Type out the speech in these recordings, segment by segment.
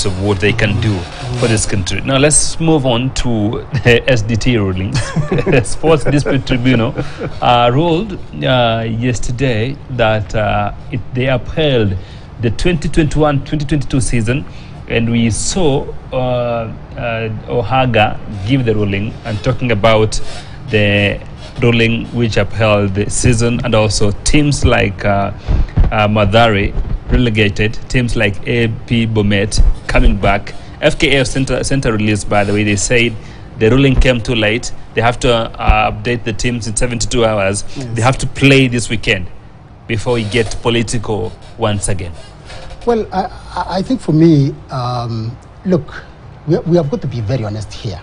terms of what they can do for this country. Now let's move on to the SDT ruling. The Sports Dispute Tribunal ruled yesterday that they upheld the 2021-2022 season, and we saw Ohaga give the ruling and talking about the ruling which upheld the season, and also teams like Mathare relegated, teams like AP Bomet coming back. FKF center release, by the way, they said the ruling came too late. They have to update the teams in 72 hours. Yes. They have to play this weekend before we get political once again. Well, I think for me, look, we have got to be very honest here.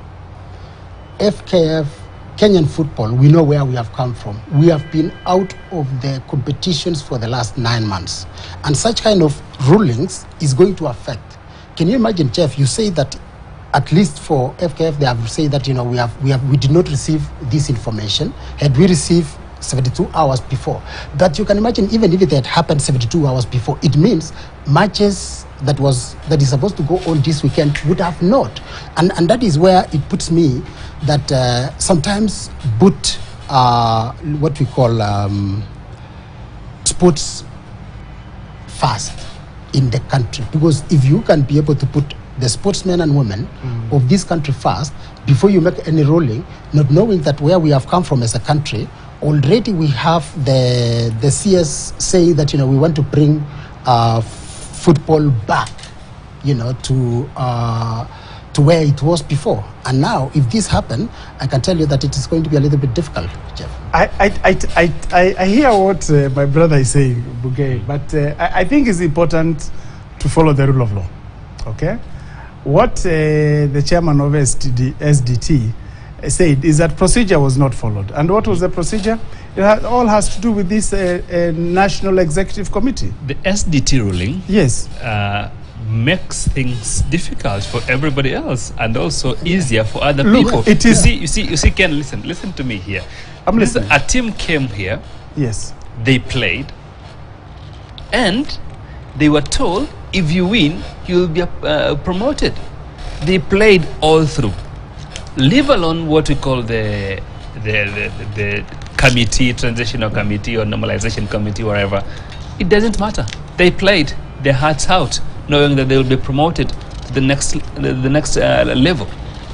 FKF, Kenyan football, we know where we have come from. We have been out of the competitions for the last 9 months. And such kind of rulings is going to affect. Can you imagine, Jeff, you say that at least for FKF, they have said that, you know, we did not receive this information. Had we received 72 hours before, that you can imagine, even if it had happened 72 hours before, it means matches that is supposed to go on this weekend would have not. And that is where it puts me that sometimes put what we call sports first in the country, because if you can be able to put the sportsmen and women of this country first before you make any ruling, not knowing that where we have come from as a country, already we have the CS saying that, you know, we want to bring football back, you know, to where it was before. And now, if this happened, I can tell you that it is going to be a little bit difficult, Jeff. I hear what my brother is saying, Bugay, but I think it's important to follow the rule of law, okay? What the chairman of SDT said is that procedure was not followed. And what was the procedure? It all has to do with this National Executive Committee. The SDT ruling, yes, makes things difficult for everybody else and also easier for other people. It is. You see, Ken, listen to me here. I'm listening. A team came here. Yes. They played, and they were told, if you win, you'll be promoted. They played all through. Leave alone what we call the committee, transitional committee or normalization committee, whatever. It doesn't matter. They played their hearts out, knowing that they will be promoted to the next level.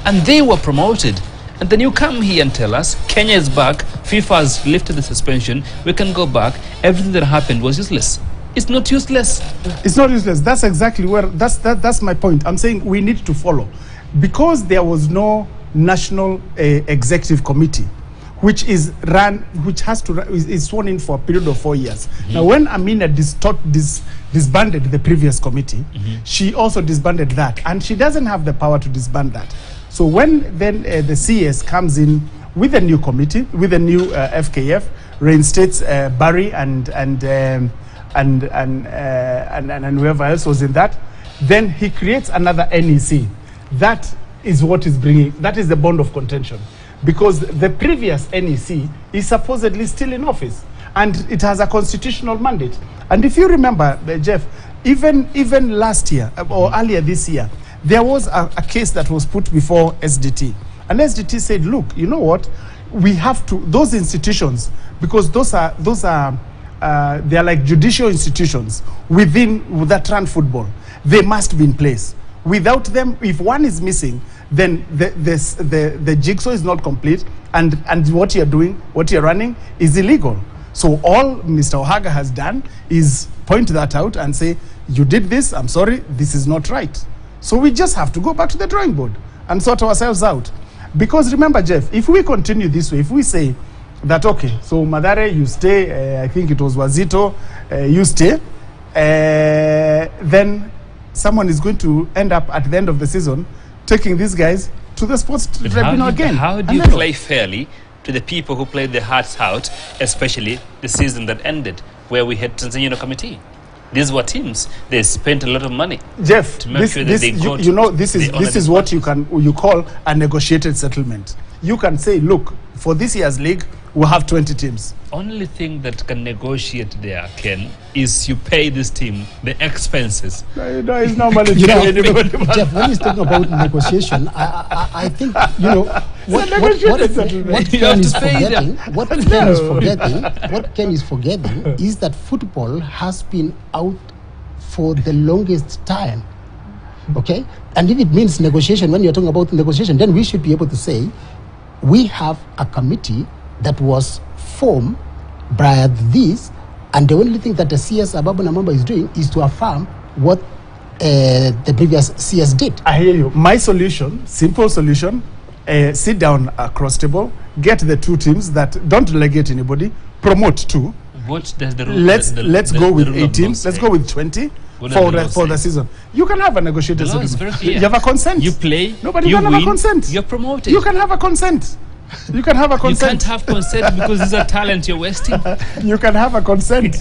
And they were promoted. And then you come here and tell us, Kenya is back, FIFA has lifted the suspension, we can go back, everything that happened was useless. It's not useless. It's not useless. That's exactly where, that's my point. I'm saying we need to follow. Because there was no National Executive Committee, which is sworn in for a period of 4 years. Now, when Amina disbanded the previous committee, she also disbanded that, and she doesn't have the power to disband that. So when then the CS comes in with a new committee, with a new FKF, reinstates Barry and whoever else was in that, then he creates another NEC. That is what is bringing, that is the bond of contention. Because the previous NEC is supposedly still in office, and it has a constitutional mandate. And if you remember, Jeff, even last year or earlier this year, there was a case that was put before SDT. And SDT said, look, you know what? We have to, those institutions, because they are like judicial institutions within that run football, they must be in place. Without them, if one is missing, then the jigsaw is not complete, and what you're doing, what you're running is illegal. So all Mr. Ohaga has done is point that out and say, you did this, I'm sorry, this is not right. So we just have to go back to the drawing board and sort ourselves out. Because remember, Jeff, if we continue this way, if we say that, okay, so Mathare, you stay, I think it was Wazito, you stay, then someone is going to end up at the end of the season taking these guys to the sports tribunal again. How do you play fairly to the people who played their hearts out, especially the season that ended, where we had transitional committee? These were teams. They spent a lot of money. Jeff, to make sure that they got, this is what you call a negotiated settlement. You can say, look, for this year's league, we'll have 20 teams. Only thing that can negotiate there, Ken, is you pay this team the expenses. No, it's not money. Jeff, when he's talking about negotiation, I think, you know, what Ken is forgetting is that football has been out for the longest time. Okay? And if it means negotiation, when you're talking about negotiation, then we should be able to say we have a committee that was formed by this, and the only thing that the CS Ababu Namamba is doing is to affirm what the previous CS did. I hear you. My solution, simple solution, sit down across table, get the two teams that don't delegate anybody, promote two. What does the rule? Let's go with 18. Let's go with 20 for the season. You can have a negotiated settlement. You have a consent. You play. Nobody you can win, have a consent. You're promoted. You can have a consent. You can have a consent. You can't have consent because these are talent you're wasting. You can have a consent.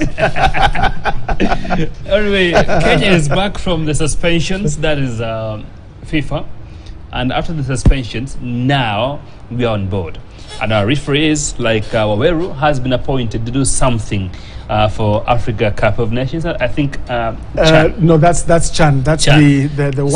Anyway, Kenya is back from the suspensions. That is FIFA. And after the suspensions, now we are on board. And our referees, like Waweru, has been appointed to do something for Africa Cup of Nations. I think Chan. No, that's Chan. That's Chan. the one.